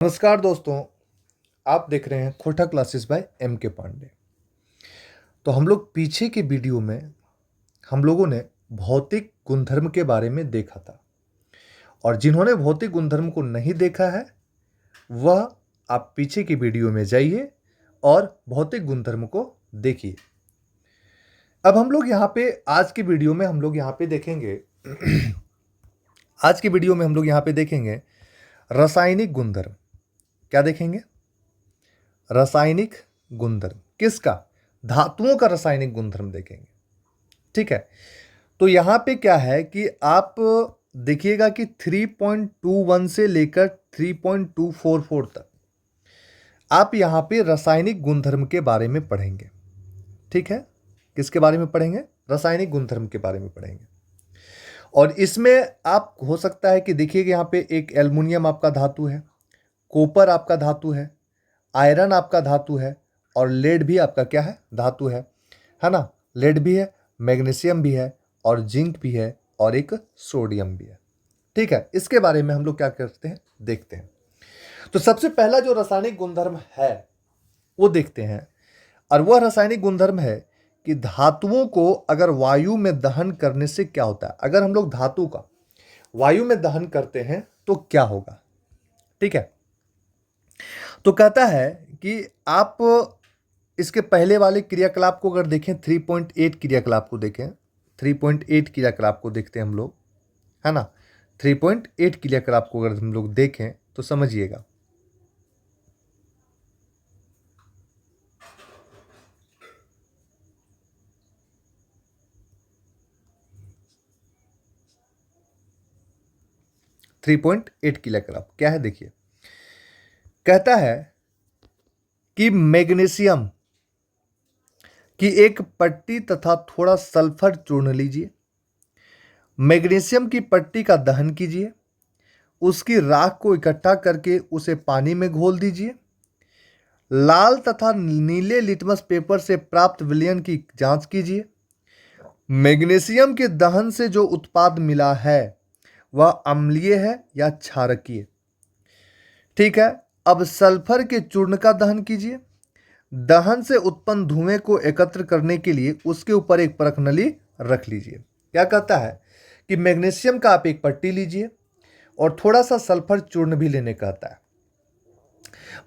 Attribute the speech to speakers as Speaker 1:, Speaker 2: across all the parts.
Speaker 1: नमस्कार दोस्तों, आप देख रहे हैं खोटा क्लासेस बाय एम के पांडे। तो हम लोग पीछे के वीडियो में हम लोगों ने भौतिक गुणधर्म के बारे में देखा था और जिन्होंने भौतिक गुणधर्म को नहीं देखा है वह आप पीछे की वीडियो में जाइए और भौतिक गुणधर्म को देखिए। अब हम लोग यहाँ पे आज की वीडियो में हम लोग यहाँ पे देखेंगे आज की वीडियो में हम लोग यहाँ पे देखेंगे रासायनिक गुणधर्म। क्या देखेंगे? रासायनिक गुणधर्म। किसका? धातुओं का रासायनिक गुणधर्म देखेंगे। ठीक है, तो यहां पे क्या है कि आप देखिएगा कि 3.21 से लेकर 3.244 तक आप यहां पे रासायनिक गुणधर्म के बारे में पढ़ेंगे। ठीक है, किसके बारे में पढ़ेंगे? रासायनिक गुणधर्म के बारे में पढ़ेंगे। और इसमें आप हो सकता है कि देखिएगा यहां पे एक एल्युमिनियम आपका धातु है, कॉपर आपका धातु है, आयरन आपका धातु है और लेड भी आपका क्या है? धातु है ना? लेड भी है, मैग्नीशियम भी है और जिंक भी है और एक सोडियम भी है। ठीक है, इसके बारे में हम लोग क्या करते हैं, देखते हैं। तो सबसे पहला जो रासायनिक गुणधर्म है वो देखते हैं और वह रासायनिक गुणधर्म है कि धातुओं को अगर वायु में दहन करने से क्या होता है। अगर हम लोग धातु का वायु में दहन करते हैं तो क्या होगा। ठीक है, तो कहता है कि आप इसके पहले वाले क्रियाकलाप को अगर देखें, 3.8 क्रियाकलाप को देखें, 3.8 क्रियाकलाप को देखते हैं हम लोग, है ना? 3.8 क्रियाकलाप को अगर हम लोग देखें तो समझिएगा। थ्री पॉइंट एट क्रियाकलाप क्या है, देखिए। कहता है कि मैग्नीशियम की एक पट्टी तथा थोड़ा सल्फर चूर्ण लीजिए, मैग्नीशियम की पट्टी का दहन कीजिए, उसकी राख को इकट्ठा करके उसे पानी में घोल दीजिए, लाल तथा नीले लिटमस पेपर से प्राप्त विलयन की जांच कीजिए। मैग्नीशियम के दहन से जो उत्पाद मिला है वह अम्लीय है या क्षारकीय। ठीक है, अब सल्फर के चूर्ण का दहन कीजिए। दहन से उत्पन्न धुएं को एकत्र करने के लिए उसके ऊपर एक परख नली रख लीजिए। क्या कहता है कि मैग्नीशियम का आप एक पट्टी लीजिए और थोड़ा सा सल्फर चूर्ण भी लेने कहता है।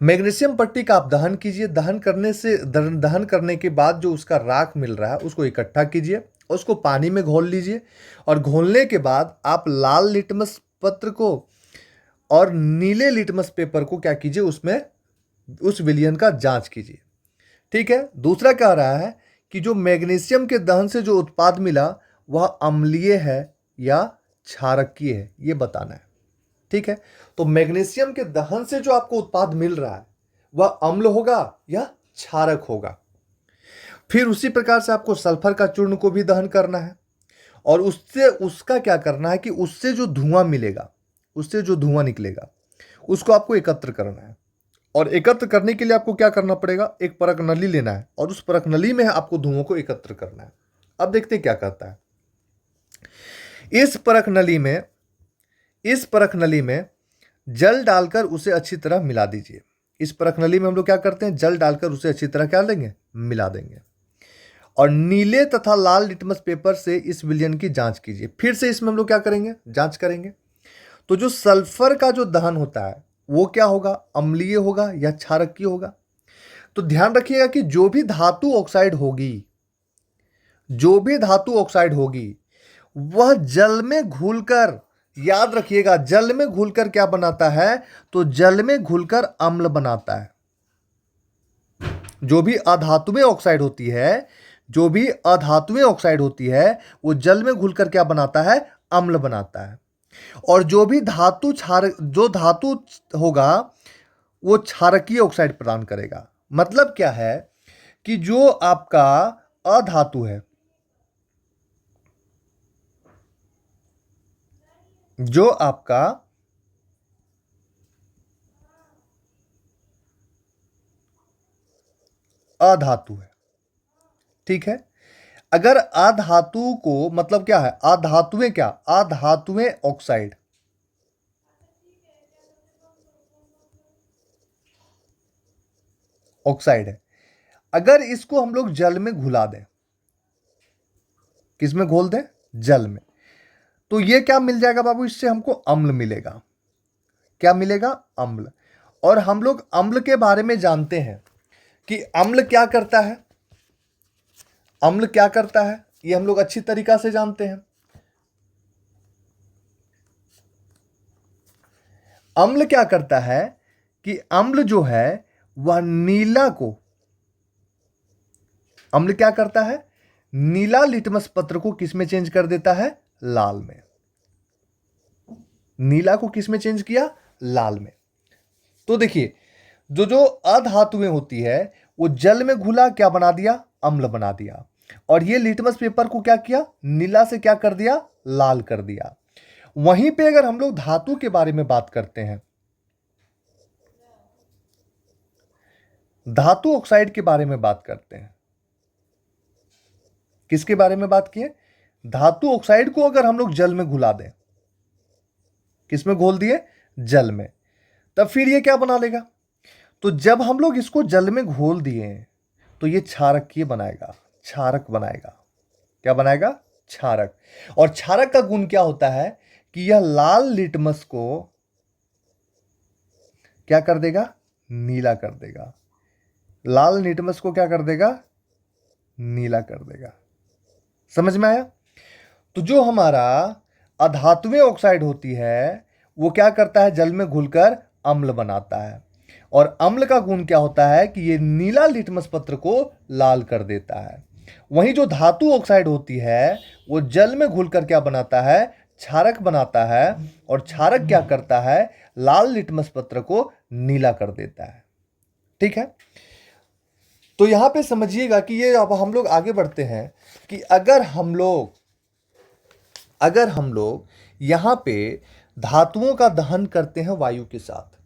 Speaker 1: मैग्नीशियम पट्टी का आप दहन कीजिए। दहन करने के बाद जो उसका राख मिल रहा है उसको इकट्ठा कीजिए, उसको पानी में घोल लीजिए और घोलने के बाद आप लाल लिटमस पत्र को और नीले लिटमस पेपर को क्या कीजिए, उसमें उस विलयन का जांच कीजिए। ठीक है, दूसरा कह रहा है कि जो मैग्नीशियम के दहन से जो उत्पाद मिला वह अम्लीय है या क्षारकीय है, यह बताना है। ठीक है, तो मैग्नीशियम के दहन से जो आपको उत्पाद मिल रहा है वह अम्ल होगा या क्षारक होगा। फिर उसी प्रकार से आपको सल्फर का चूर्ण को भी दहन करना है और उससे उसका क्या करना है कि उससे जो धुआं मिलेगा, उससे जो धुआं निकलेगा उसको आपको एकत्र करना है। और एकत्र करने के लिए आपको क्या करना पड़ेगा, एक परख नली लेना है और उस परख नली में आपको धुओं को एकत्र करना है। अब देखते हैं क्या कहता है। इस परख नली में जल डालकर उसे अच्छी तरह मिला दीजिए। इस परख नली में हम लोग क्या करते हैं, जल डालकर उसे अच्छी तरह क्या देंगे, मिला देंगे। और नीले तथा लाल लिटमस पेपर से इस विलयन की जांच कीजिए। फिर से इसमें हम लोग क्या करेंगे, जांच करेंगे। तो जो सल्फर का जो दहन होता है वो क्या होगा, अम्लीय होगा या क्षारकीय होगा। तो ध्यान रखिएगा कि जो भी धातु ऑक्साइड होगी वह जल में घुलकर, याद रखिएगा, जल में घुलकर क्या बनाता है, तो जल में घुलकर अम्ल बनाता है। जो भी अधातुएं ऑक्साइड होती है वो जल में घुलकर क्या बनाता है, अम्ल बनाता है। और जो धातु होगा वो क्षारकीय ऑक्साइड प्रदान करेगा। मतलब क्या है कि जो आपका अधातु है, जो आपका अधातु है, ठीक है, अगर अधातु को, मतलब क्या है, अधातुएं ऑक्साइड, ऑक्साइड है। अगर इसको हम लोग जल में घुला दें, किस में घोल दें? जल में, तो ये क्या मिल जाएगा बाबू? इससे हमको अम्ल मिलेगा। क्या मिलेगा? अम्ल। और हम लोग अम्ल के बारे में जानते हैं कि अम्ल क्या करता है। अम्ल क्या करता है ये हम लोग अच्छी तरीका से जानते हैं। अम्ल क्या करता है कि अम्ल जो है वह नीला को, अम्ल क्या करता है? नीला लिटमस पत्र को किस में चेंज कर देता है? लाल में। नीला को किस में चेंज किया? लाल में। तो देखिए, जो जो अधातुएं होती है वो जल में घुला, क्या बना दिया? अम्ल बना दिया। और ये लिटमस पेपर को क्या किया? नीला से क्या कर दिया? लाल कर दिया। वहीं पे अगर हम लोग धातु के बारे में बात करते हैं, धातु ऑक्साइड के बारे में बात करते हैं, किसके बारे में बात किए? धातु ऑक्साइड को अगर हम लोग जल में घुला दें, किस में घोल दिए? जल में, तब फिर ये क्या बना लेगा? तो जब हम लोग इसको जल में घोल दिए तो ये क्षारकीय बनाएगा, क्षारक बनाएगा। क्या बनाएगा? क्षारक। और क्षारक का गुण क्या होता है कि यह लाल लिटमस को क्या कर देगा? नीला कर देगा। लाल लिटमस को क्या कर देगा? नीला कर देगा। समझ में आया? तो जो हमारा अधातुएं ऑक्साइड होती है वो क्या करता है? जल में घुलकर अम्ल बनाता है। और अम्ल का गुण क्या होता है कि ये नीला लिटमस पत्र को लाल कर देता है। वहीं जो धातु ऑक्साइड होती है वो जल में घुलकर क्या बनाता है? क्षारक बनाता है। और क्षारक क्या करता है? लाल लिटमस पत्र को नीला कर देता है। ठीक है, तो यहां पे समझिएगा कि ये, अब हम लोग आगे बढ़ते हैं कि अगर हम लोग यहां पे धातुओं का दहन करते हैं वायु के साथ,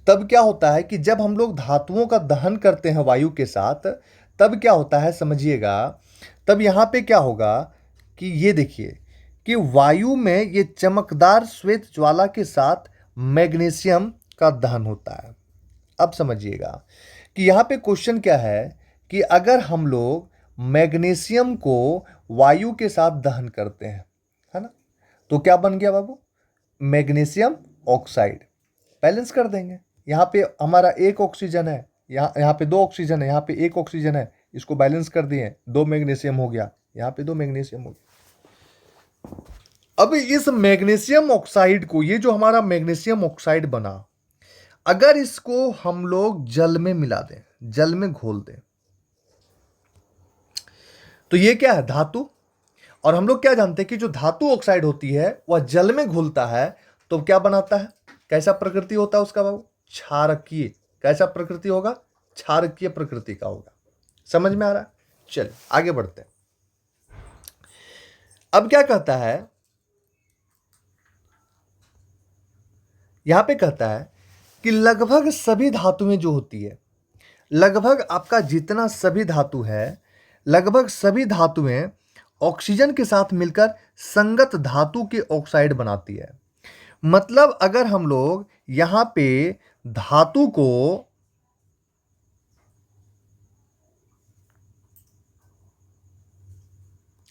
Speaker 1: तब क्या होता है कि जब हम लोग धातुओं का दहन करते हैं वायु के साथ, तब क्या होता है समझिएगा। तब यहां पे क्या होगा कि ये देखिए कि वायु में ये चमकदार श्वेत ज्वाला के साथ मैग्नीशियम का दहन होता है। अब समझिएगा कि यहां पे क्वेश्चन क्या है कि अगर हम लोग मैग्नीशियम को वायु के साथ दहन करते हैं, है ना, तो क्या बन गया बाबू? Magnesium oxide. बैलेंस कर देंगे। यहाँ पे हमारा एक ऑक्सीजन है, यहाँ पे दो ऑक्सीजन है, यहाँ पे एक ऑक्सीजन है, इसको बैलेंस कर दिए, दो मैग्नीशियम हो गया, यहाँ पे दो मैग्नीशियम हो गया। अब इस मैग्नीशियम ऑक्साइड को, ये जो हमारा मैग्नीशियम ऑक्साइड बना, अगर इसको हम लोग जल में मिला दें, जल में घोल दें, तो ये क्या है? धातु। और हम लोग क्या जानते हैं कि जो धातु ऑक्साइड होती है वह जल में घुलता है तो क्या बनाता है? कैसा प्रकृति होता है उसका बाबू? क्षारकीय। कैसा प्रकृति होगा? क्षारकीय प्रकृति का होगा। समझ में आ रहा है? चलिए आगे बढ़ते हैं। अब क्या कहता है, यहां पे कहता है कि लगभग सभी धातुएं जो होती है, लगभग आपका जितना सभी धातु है, लगभग सभी धातुएं ऑक्सीजन के साथ मिलकर संगत धातु के ऑक्साइड बनाती है। मतलब अगर हम लोग यहां पे धातु को,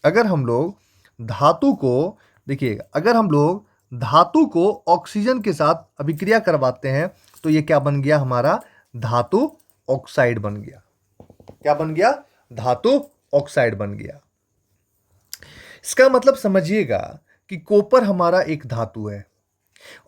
Speaker 1: अगर हम लोग धातु को, देखिएगा, अगर हम लोग धातु को ऑक्सीजन के साथ अभिक्रिया करवाते हैं तो ये क्या बन गया? हमारा धातु ऑक्साइड बन गया। क्या बन गया? धातु ऑक्साइड बन गया। इसका मतलब समझिएगा कि कॉपर हमारा एक धातु है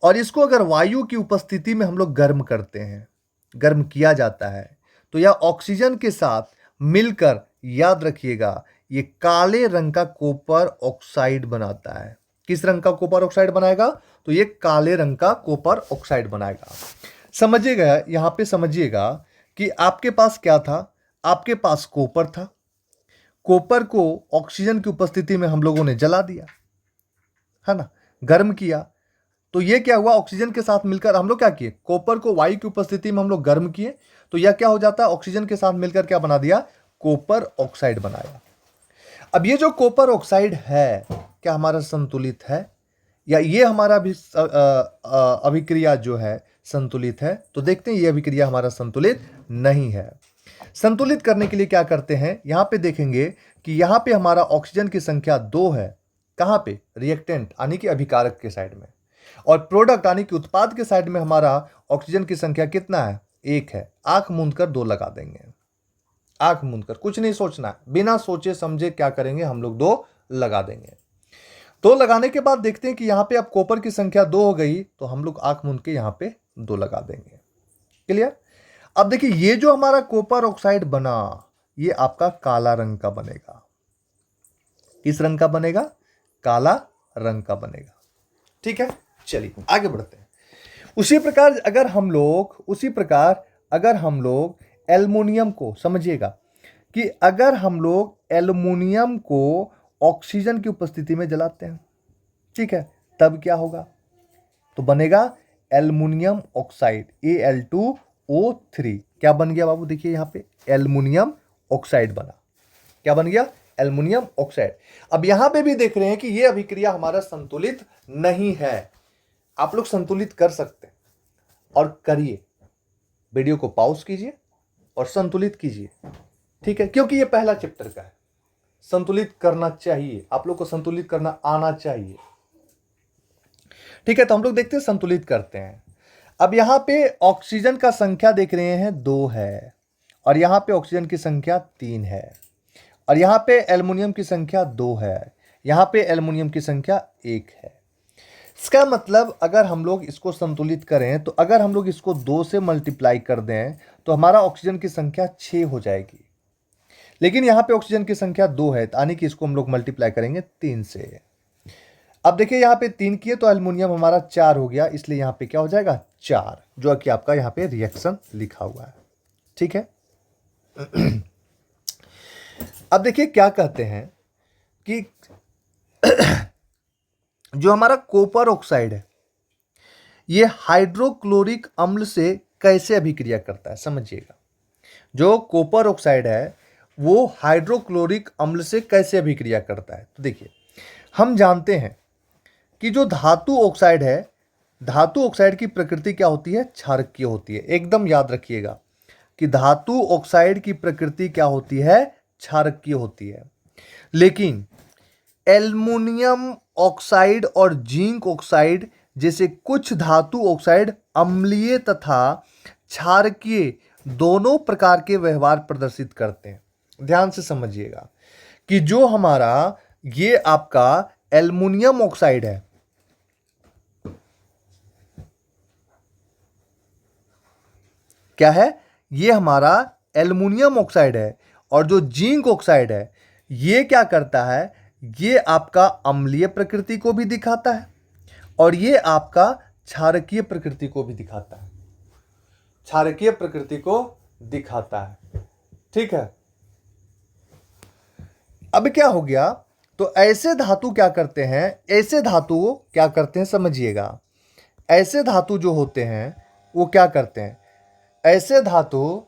Speaker 1: और इसको अगर वायु की उपस्थिति में हम लोग गर्म करते हैं, गर्म किया जाता है, तो यह ऑक्सीजन के साथ मिलकर, याद रखिएगा, ये काले रंग का कॉपर ऑक्साइड बनाता है। किस रंग का कॉपर ऑक्साइड बनाएगा? तो ये काले रंग का कॉपर ऑक्साइड बनाएगा। समझिएगा, यहां पे समझिएगा कि आपके पास क्या था? आपके पास कॉपर था। कॉपर को ऑक्सीजन की उपस्थिति में हम लोगों ने जला दिया, है ना, गर्म किया। तो ये क्या हुआ? ऑक्सीजन के साथ मिलकर हम लोग क्या किए? कॉपर को वायु की उपस्थिति में हम लोग गर्म किए, तो यह क्या हो जाता है? ऑक्सीजन के साथ मिलकर क्या बना दिया? कॉपर ऑक्साइड बनाया। अब ये जो कॉपर ऑक्साइड है, क्या हमारा संतुलित है? या ये हमारा भी अभिक्रिया जो है संतुलित है। तो देखते हैं ये अभिक्रिया हमारा संतुलित नहीं है। संतुलित करने के लिए क्या करते हैं, यहां पे देखेंगे कि यहां पे हमारा ऑक्सीजन की संख्या 2 है। कहां पे? रिएक्टेंट यानी कि अभिकारक के साइड में। और प्रोडक्ट यानी कि उत्पाद के साइड में हमारा ऑक्सीजन की संख्या कितना है? 1 है। आंख मूंद कर 2 लगा देंगे। आंख मूंद कर, कुछ नहीं सोचना है, बिना सोचे समझे क्या करेंगे हम लोग, 2 लगा देंगे। 2 लगाने के बाद देखते हैं कि यहां पे अब कॉपर की संख्या 2 हो गई, तो हम लोग आंख मूंद के यहां पे 2 लगा देंगे। क्लियर? अब देखिए ये जो हमारा कॉपर ऑक्साइड बना, ये आपका काला रंग का बनेगा। किस रंग का बनेगा? काला रंग का बनेगा। ठीक है, चलिए आगे बढ़ते हैं। उसी प्रकार अगर हम लोग एल्युमिनियम को, समझिएगा कि अगर हम लोग एल्युमिनियम को ऑक्सीजन की उपस्थिति में जलाते हैं, ठीक है, तब क्या होगा? तो बनेगा एल्युमिनियम ऑक्साइड, Al2O3। क्या बन गया बाबू? देखिए यहां पे एल्युमिनियम ऑक्साइड बना। क्या बन गया? Aluminium oxide. अब यहां पे भी देख रहे हैं कि यह अभिक्रिया हमारा संतुलित नहीं है। आप लोग संतुलित कर सकते हैं और करिए। वीडियो को पॉज कीजिए और संतुलित कीजिए, ठीक है, क्योंकि यह पहला चैप्टर का है। संतुलित करना चाहिए, आप लोग को संतुलित करना आना चाहिए। ठीक है, तो हम लोग देखते हैं, संतुलित करते हैं। अब यहां पे ऑक्सीजन का संख्या देख रहे हैं 2 है, और यहां पे ऑक्सीजन की संख्या 3 है, और यहां पे एल्युमिनियम की संख्या 2 है, यहां पे एल्युमिनियम की संख्या 1 है। इसका मतलब अगर हम लोग इसको संतुलित करें, तो अगर हम लोग इसको 2 से मल्टीप्लाई कर दें तो हमारा ऑक्सीजन की संख्या 6 हो जाएगी। लेकिन यहां पे ऑक्सीजन की संख्या 2 है, यानी कि इसको हम लोग मल्टीप्लाई करेंगे 3 से। अब देखिए यहां पे 3 किए तो एल्युमिनियम हमारा 4 हो गया, इसलिए यहां पे क्या हो जाएगा? 4, जो कि आपका यहां पे रिएक्शन लिखा हुआ है। ठीक है। अब देखिए क्या कहते हैं कि जो हमारा कॉपर ऑक्साइड है, ये हाइड्रोक्लोरिक अम्ल से कैसे अभिक्रिया करता है, समझिएगा। जो कॉपर ऑक्साइड है वो हाइड्रोक्लोरिक अम्ल से कैसे अभिक्रिया करता है? तो देखिए, हम जानते हैं कि जो धातु ऑक्साइड है, धातु ऑक्साइड की प्रकृति क्या होती है? क्षारकीय होती है। एकदम याद रखिएगा कि धातु ऑक्साइड की प्रकृति क्या होती है? क्षारकीय होती है। लेकिन एल्युमिनियम ऑक्साइड और जिंक ऑक्साइड जैसे कुछ धातु ऑक्साइड अम्लीय तथा क्षारकीय दोनों प्रकार के व्यवहार प्रदर्शित करते हैं। ध्यान से समझिएगा कि जो हमारा ये आपका एल्युमिनियम ऑक्साइड है, क्या है? ये हमारा एल्युमिनियम ऑक्साइड है, और जो जिंक ऑक्साइड है ये क्या करता है? ये आपका अम्लीय प्रकृति को भी दिखाता है, और ये आपका क्षारकीय प्रकृति को भी दिखाता है। क्षारकीय प्रकृति को दिखाता है। ठीक है। अब क्या हो गया? तो ऐसे धातु क्या करते हैं, समझिएगा। ऐसे धातु जो होते हैं वो क्या करते हैं? ऐसे धातु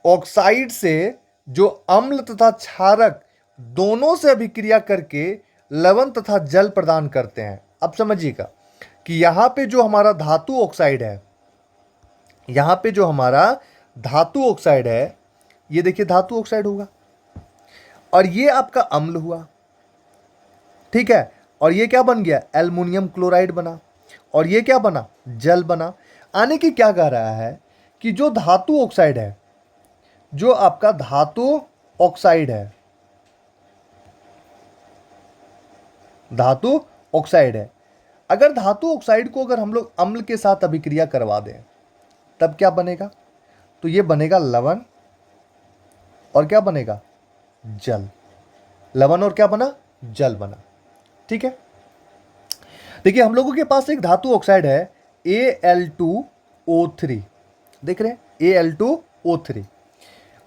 Speaker 1: ऑक्साइड से जो अम्ल तथा क्षारक दोनों से अभिक्रिया करके लवण तथा जल प्रदान करते हैं। अब समझिएगा कि यहां पे जो हमारा धातु ऑक्साइड है, ये देखिए धातु ऑक्साइड होगा, और ये आपका अम्ल हुआ। ठीक है, और ये क्या बन गया? एल्युमिनियम क्लोराइड बना, और ये क्या बना? जल बना। आने की क्या कह रहा है कि जो धातु ऑक्साइड है, जो आपका धातु ऑक्साइड है, अगर धातु ऑक्साइड को अगर हम लोग अम्ल के साथ अभिक्रिया करवा दें, तब क्या बनेगा? तो ये बनेगा लवण, और क्या बनेगा? जल। लवण और क्या बना? जल बना। ठीक है। देखिए हम लोगों के पास एक धातु ऑक्साइड है Al2O3, देख रहे हैं, Al2O3,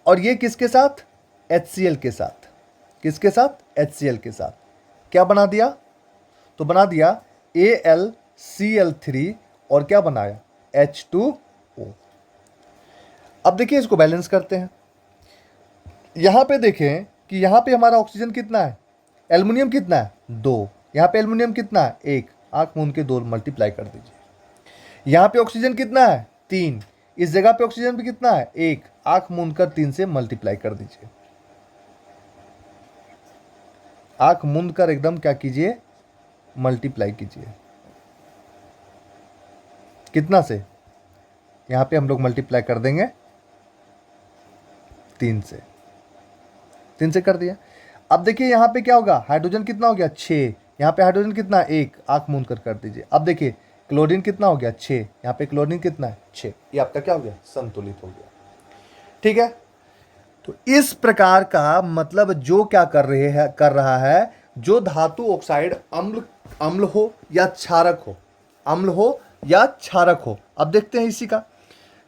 Speaker 1: और ये किसके साथ? HCl के साथ। किसके साथ? HCl के साथ। क्या बना दिया? तो बना दिया AlCl3, और क्या बनाया? H2O। अब देखिए इसको बैलेंस करते हैं। यहां पे देखें कि यहां पे हमारा ऑक्सीजन कितना है? एल्युमिनियम कितना है? 2। यहां पे एल्युमिनियम कितना है? 1। आंख मूंद के 2 मल्टीप्लाई कर दीजिए। यहां पे ऑक्सीजन कितना है 3, इस जगह पे ऑक्सीजन भी कितना है 1, आंख मूंद कर 3 से मल्टीप्लाई कर दीजिए, आंख मूंद कर एकदम क्या कीजिए मल्टीप्लाई कीजिए, कितना से, यहां पे हम लोग मल्टीप्लाई कर देंगे 3 से, 3 से कर दिया। अब देखिए यहां पे क्या होगा, हाइड्रोजन कितना हो गया 6, यहां पे हाइड्रोजन कितना 1, आंख मूंद कर दीजिए। अब देखिए क्लोरीन कितना हो गया 6, यहां पे क्लोरीन कितना है 6, ये आपका क्या हो गया संतुलित हो गया। ठीक है, तो इस प्रकार का मतलब जो क्या कर रहा है, जो धातु ऑक्साइड अम्ल अम्ल हो या क्षारक हो, अम्ल हो या क्षारक हो। अब देखते हैं इसी का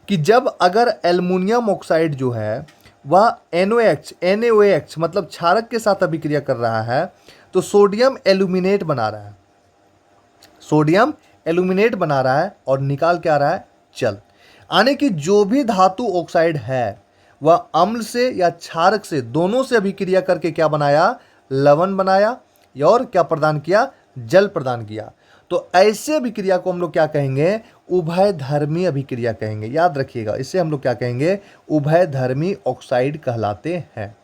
Speaker 1: कि जब अगर एल्युमिनियम ऑक्साइड जो है वह NaOH मतलब क्षारक के साथ अभिक्रिया कर रहा है तो सोडियम एल्यूमिनेट बना रहा है, सोडियम एल्यूमिनेट बना रहा है और निकाल के आ रहा है जल। यानी कि जो भी धातु ऑक्साइड है वह अम्ल से या क्षारक से दोनों से अभिक्रिया करके क्या बनाया, लवण बनाया और क्या प्रदान किया, जल प्रदान किया। तो ऐसे अभिक्रिया को हम लोग क्या कहेंगे, उभयधर्मी अभिक्रिया कहेंगे। याद रखिएगा, इसे हम लोग क्या कहेंगे, उभयधर्मी ऑक्साइड कहलाते हैं।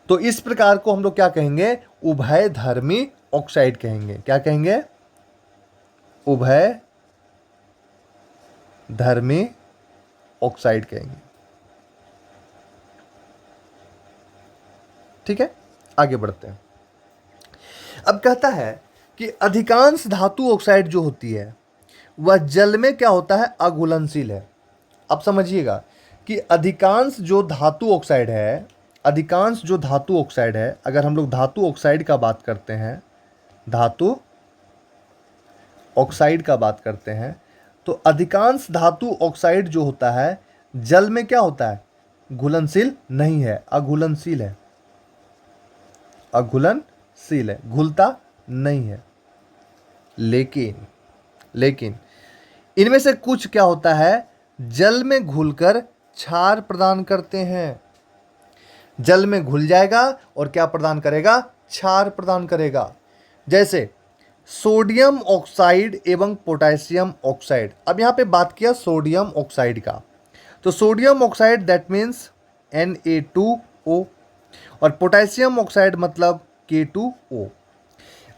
Speaker 1: तो इस प्रकार को हम लोग क्या कहेंगे, उभयधर्मी ऑक्साइड कहेंगे। क्या कहेंगे, उभयधर्मी ऑक्साइड कहेंगे। ठीक है, आगे बढ़ते हैं। अब कहता है कि अधिकांश धातु ऑक्साइड जो होती है वह जल में क्या होता है, अघुलनशील है। अब समझिएगा कि अधिकांश जो धातु ऑक्साइड है, अधिकांश जो धातु ऑक्साइड है, अगर हम लोग धातु ऑक्साइड का बात करते हैं, धातु ऑक्साइड का बात करते हैं, तो अधिकांश धातु ऑक्साइड जो होता है जल में क्या होता है, घुलनशील नहीं है, अघुलनशील है, अघुलनशील है, घुलता नहीं है। लेकिन इनमें से कुछ क्या होता है, जल में घुलकर क्षार प्रदान करते हैं। जल में घुल जाएगा और क्या प्रदान करेगा, क्षार प्रदान करेगा। जैसे सोडियम ऑक्साइड एवं पोटेशियम ऑक्साइड। अब यहां पे बात किया सोडियम ऑक्साइड का, तो sodium oxide that means Na2O और पोटेशियम ऑक्साइड मतलब K2O।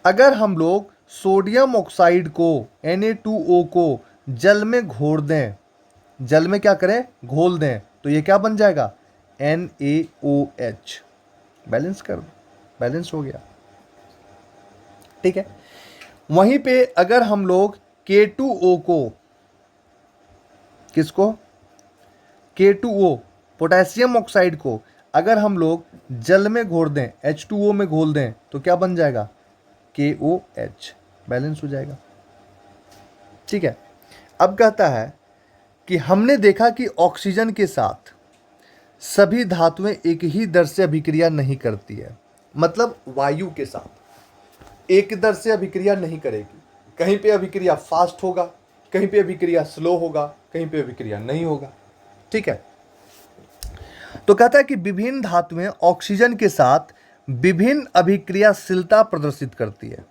Speaker 1: अगर हम लोग सोडियम ऑक्साइड को Na2O को जल में घोल दें, जल में क्या करें, घोल दें, तो ये क्या बन जाएगा, NaOH। बैलेंस कर दो, बैलेंस हो गया। ठीक है, वहीं पे अगर हम लोग K2O को, किसको, K2O पोटेशियम ऑक्साइड को अगर हम लोग जल में घोल दें, H2O में घोल दें, तो क्या बन जाएगा, KOH। बैलेंस हो जाएगा। ठीक है, अब कहता है कि हमने देखा कि ऑक्सीजन के साथ सभी धातुएं एक ही दर से अभिक्रिया नहीं करती है। मतलब वायु के साथ एक दर से अभिक्रिया नहीं करेगी, कहीं पे अभिक्रिया फास्ट होगा, कहीं पे अभिक्रिया स्लो होगा, कहीं पे अभिक्रिया नहीं होगा। ठीक है, तो कहता है कि विभिन्न धातुएं ऑक्सीजन के साथ विभिन्न अभिक्रियाशीलता प्रदर्शित करती है।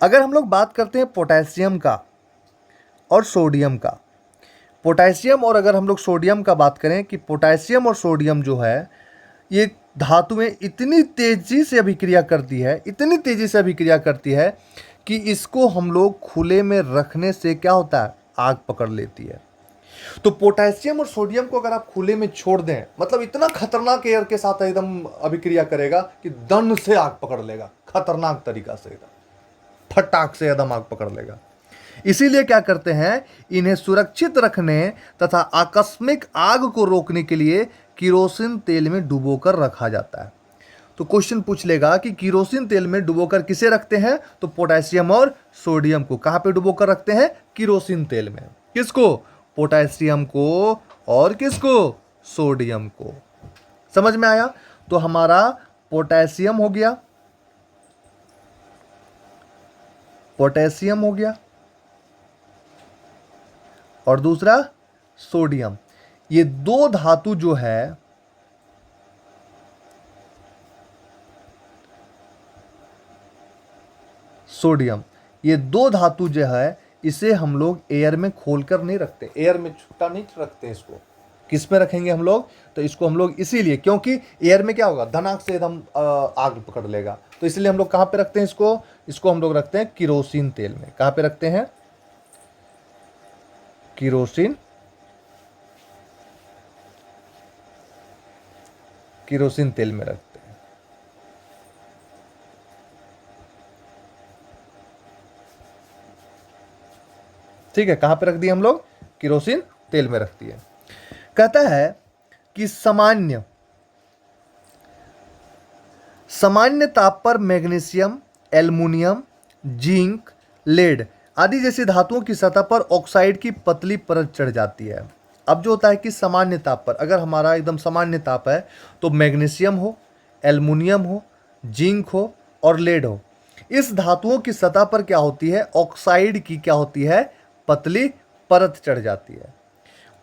Speaker 1: अगर हम लोग बात करते हैं पोटेशियम का और सोडियम का, पोटेशियम और अगर हम लोग सोडियम का बात करें कि पोटेशियम और सोडियम जो है ये धातुएं इतनी तेजी से अभिक्रिया करती है, इतनी तेजी से अभिक्रिया करती है कि इसको हम लोग खुले में रखने से क्या होता है, आग पकड़ लेती है। तो पोटेशियम और सोडियम को अगर आप खुले में छोड़ दें, मतलब इतना खतरनाक एयर के साथ एकदम अभिक्रिया करेगा कि दन से आग पकड़ लेगा, खतरनाक तरीका से एकदम फटाक से एकदम आग पकड़ लेगा। इसीलिए क्या करते हैं, इन्हें सुरक्षित रखने तथा आकस्मिक आग को रोकने के लिए किरोसिन तेल में डुबोकर रखा जाता है। तो क्वेश्चन पूछ लेगा कि किरोसिन तेल में डुबोकर किसे रखते हैं, तो पोटेशियम और सोडियम को कहां पे डुबोकर रखते हैं, किरोसिन तेल में। किसको, पोटेशियम को और किसको, सोडियम को। समझ में आया, तो हमारा पोटेशियम हो गया, पोटेशियम हो गया और दूसरा सोडियम। ये दो धातु जो है सोडियम, ये दो धातु जो है इसे हम लोग एयर में खोलकर नहीं रखते, एयर में छुट्टा नहीं रखते। इसको किस में रखेंगे हम लोग? तो इसको हम लोग इसीलिए, क्योंकि एयर में क्या होगा, धनाक से एकदम आग पकड़ लेगा, तो इसलिए हम लोग कहाँ पे रखते हैं इसको हम लोग रखते हैं किरोसिन तेल में। कहाँ पे रखते हैं? किरोसिन तेल में रखते हैं। ठीक है, कहां पे रख दिए हम लोग? किरोसिन तेल में रख दिए। कहता है कि सामान्य ताप पर मैग्नीशियम, एल्युमिनियम, जिंक, लेड आदि जैसी धातुओं की सतह पर ऑक्साइड की पतली परत चढ़ जाती है। अब जो होता है कि सामान्य ताप पर, अगर हमारा एकदम सामान्य ताप है तो मैग्नीशियम हो, एल्युमिनियम हो, जिंक हो और लेड हो, इस धातुओं की सतह पर क्या होती है? ऑक्साइड की क्या होती है? पतली परत चढ़ जाती है।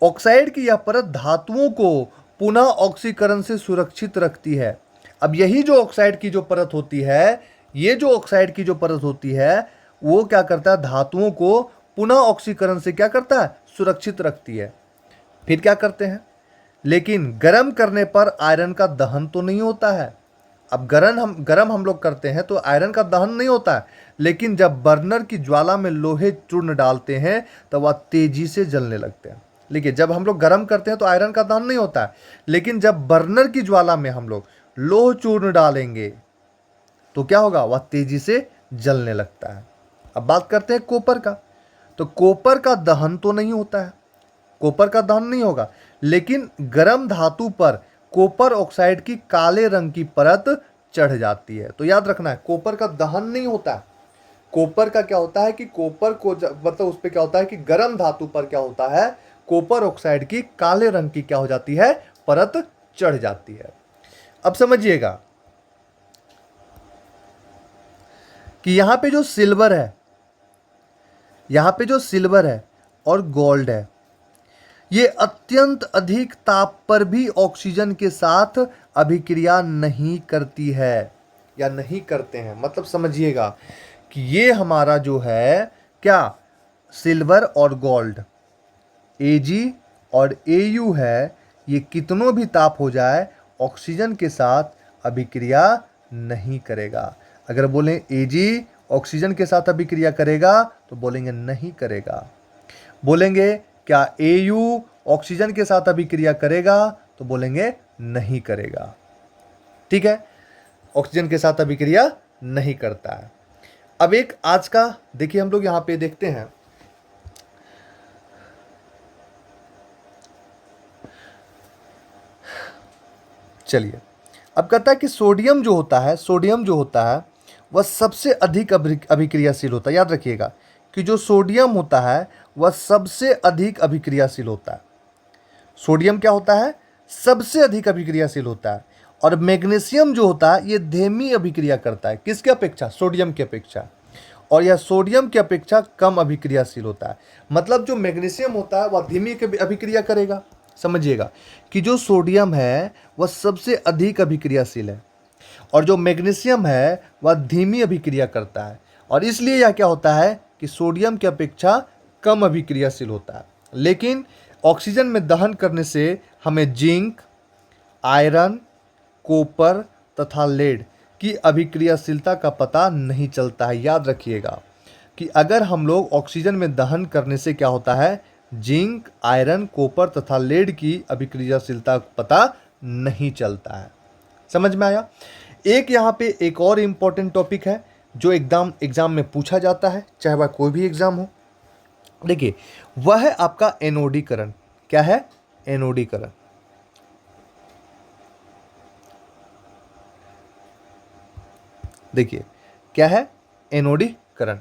Speaker 1: ऑक्साइड की यह परत धातुओं को पुनः ऑक्सीकरण से सुरक्षित रखती है। अब यही जो ऑक्साइड की जो परत होती है, ये जो ऑक्साइड की जो परत होती है, वो क्या करता है? धातुओं को पुनः ऑक्सीकरण से क्या करता है? सुरक्षित रखती है। फिर क्या करते हैं? लेकिन गर्म करने पर आयरन का दहन तो नहीं होता है। अब गरम हम लोग करते हैं तो आयरन का दहन नहीं होता है, लेकिन जब बर्नर की ज्वाला में लोहे चूर्ण डालते हैं तो वह तेजी से जलने लगते हैं। देखिए, जब हम लोग गर्म करते हैं तो आयरन का दहन नहीं होता है, लेकिन जब बर्नर की ज्वाला में हम लोग लोह चूर्ण डालेंगे तो क्या होगा? वह तेजी से जलने लगता है। अब बात करते हैं कॉपर का। तो कॉपर का दहन तो नहीं होता है, कॉपर का दहन नहीं होगा, लेकिन गर्म धातु पर कॉपर ऑक्साइड की काले रंग की परत चढ़ जाती है। तो याद रखना है, कॉपर का दहन नहीं होता है। कॉपर का क्या होता है कि कॉपर को मतलब उस पर क्या होता है कि गर्म धातु पर क्या होता है? कॉपर ऑक्साइड की काले रंग की क्या हो जाती है? परत चढ़ जाती है। अब समझिएगा कि यहां पे जो सिल्वर है, यहां पे जो सिल्वर है और गोल्ड है, ये अत्यंत अधिक ताप पर भी ऑक्सीजन के साथ अभिक्रिया नहीं करती है या नहीं करते हैं। मतलब समझिएगा कि ये हमारा जो है क्या, सिल्वर और गोल्ड, Ag और Au है, ये कितनों भी ताप हो जाए ऑक्सीजन के साथ अभिक्रिया नहीं करेगा। अगर बोलें Ag ऑक्सीजन के साथ अभिक्रिया करेगा तो बोलेंगे नहीं करेगा। बोलेंगे क्या Au ऑक्सीजन के साथ अभिक्रिया करेगा तो बोलेंगे नहीं करेगा। ठीक है, ऑक्सीजन के साथ अभिक्रिया नहीं करता है। अब एक आज का देखिए, हम लोग यहां पे देखते हैं, चलिए। अब कहता है कि सोडियम जो होता है वह सबसे अधिक अभिक्रियाशील होता है। याद रखिएगा कि जो सोडियम होता है वह सबसे अधिक अभिक्रियाशील होता है। सोडियम क्या होता है? सबसे अधिक अभिक्रियाशील होता है। और मैग्नीशियम जो होता है ये धीमी अभिक्रिया करता है। किसके अपेक्षा? सोडियम की अपेक्षा। और यह सोडियम की अपेक्षा कम अभिक्रियाशील होता है। मतलब जो मैग्नीशियम होता है वह धीमी अभिक्रिया करेगा। समझिएगा कि जो सोडियम है वह सबसे अधिक अभिक्रियाशील है और जो मैग्नीशियम है वह धीमी अभिक्रिया करता है। और इसलिए यह क्या होता है कि सोडियम की अपेक्षा कम अभिक्रियाशील होता है। लेकिन ऑक्सीजन में दहन करने से हमें जिंक, आयरन, कॉपर तथा लेड की अभिक्रियाशीलता का पता नहीं चलता है। याद रखिएगा कि अगर हम लोग ऑक्सीजन में दहन करने से क्या होता है, जिंक, आयरन, कॉपर तथा लेड की अभिक्रियाशीलता का पता नहीं चलता है। समझ में आया? एक यहाँ पे एक और इम्पोर्टेंट टॉपिक है जो एग्जाम में पूछा जाता है, चाहे वह कोई भी एग्जाम हो। देखिए, वह है आपका एनोडीकरण। क्या है? एनोडीकरण। देखिए क्या है? एनोडीकरण।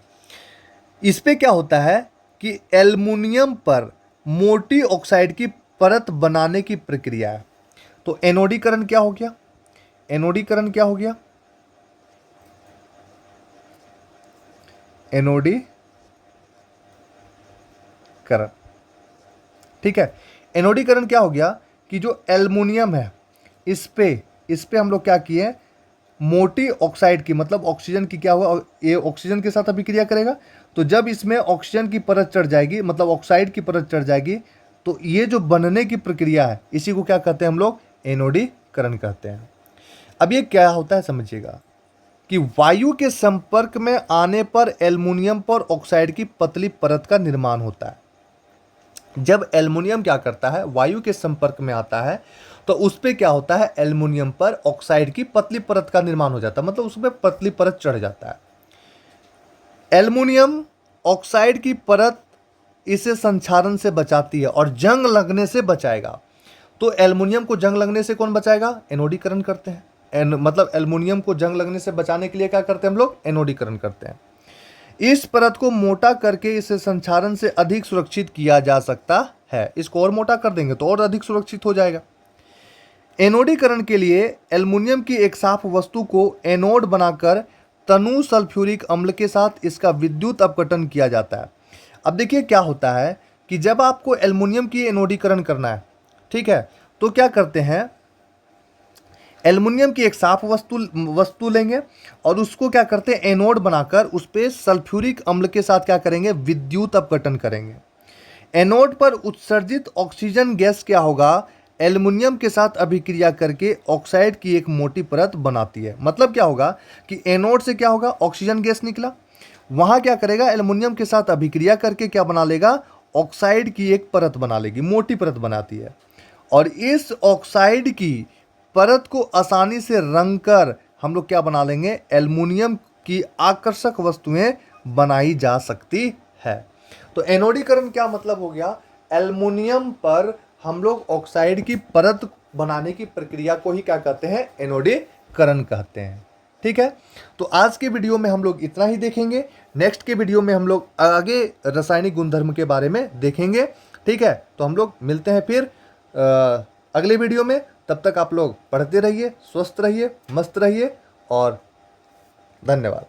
Speaker 1: इस पे क्या होता है कि एल्युमिनियम पर मोटी ऑक्साइड की परत बनाने की प्रक्रिया है। तो एनोडीकरण क्या हो गया? एनोडीकरण क्या हो गया? एनोडीकरण। ठीक है, एनोडीकरण क्या हो गया कि जो एल्युमिनियम है इस पे हम लोग क्या किए, मोटी ऑक्साइड की, मतलब ऑक्सीजन की क्या हुआ, ये ऑक्सीजन के साथ अभिक्रिया करेगा तो जब इसमें ऑक्सीजन की परत चढ़ जाएगी, मतलब ऑक्साइड की परत चढ़ जाएगी, तो ये जो बनने की प्रक्रिया है इसी को क्या कहते हैं हम लोग, एनोडीकरण कहते हैं। अब ये क्या होता है समझिएगा कि वायु के संपर्क में आने पर एल्युमिनियम पर ऑक्साइड की पतली परत का निर्माण होता है। जब एल्युमिनियम क्या करता है, वायु के संपर्क में आता है, तो उस पर क्या होता है, एल्युमिनियम पर ऑक्साइड की पतली परत का निर्माण हो जाता है, मतलब उसमें पतली परत चढ़ जाता है। एल्युमिनियम ऑक्साइड की परत इसे संक्षारण से बचाती है और जंग लगने से बचाएगा। तो एल्युमिनियम को जंग लगने से कौन बचाएगा, एनोडीकरण करते हैं। मतलब एल्युमिनियम को जंग लगने से बचाने के लिए क्या करते हैं हम लोग, एनोडीकरण करते हैं। इस परत को मोटा करके इसे संक्षारण से अधिक सुरक्षित किया जा सकता है। इसको और मोटा कर देंगे तो और अधिक सुरक्षित हो जाएगा। एनोडीकरण के लिए एल्युमिनियम की एक साफ वस्तु को एनोड बनाकर तनु सल्फ्यूरिक अम्ल के साथ इसका विद्युत अपघटन किया जाता है। अब देखिए क्या होता है कि जब आपको एल्युमिनियम की एनोडीकरण करना है, ठीक है, तो क्या करते हैं, एल्युमिनियम की एक साफ वस्तु लेंगे और उसको क्या करते हैं, एनोड बनाकर उस पर सल्फ्यूरिक अम्ल के साथ क्या करेंगे, विद्युत अपघटन करेंगे। एनोड पर उत्सर्जित ऑक्सीजन गैस क्या होगा, एल्युमिनियम के साथ अभिक्रिया करके ऑक्साइड की एक मोटी परत बनाती है। मतलब क्या होगा कि एनोड से क्या होगा, ऑक्सीजन गैस निकला, वहां क्या करेगा, एल्युमिनियम के साथ अभिक्रिया करके क्या बना लेगा, ऑक्साइड की एक परत बना लेगी, मोटी परत बनाती है। और इस ऑक्साइड की परत को आसानी से रंग कर हम लोग क्या बना लेंगे, एल्युमिनियम की आकर्षक वस्तुएं बनाई जा सकती है। तो एनोडीकरण क्या मतलब हो गया, एल्युमिनियम पर हम लोग ऑक्साइड की परत बनाने की प्रक्रिया को ही क्या कहते हैं, एनोडीकरण कहते हैं। ठीक है, तो आज के वीडियो में हम लोग इतना ही देखेंगे। नेक्स्ट के वीडियो में हम लोग आगे रासायनिक गुणधर्म के बारे में देखेंगे। ठीक है, तो हम लोग मिलते हैं फिर अगले वीडियो में। तब तक आप लोग पढ़ते रहिए, स्वस्थ रहिए, मस्त रहिए और धन्यवाद।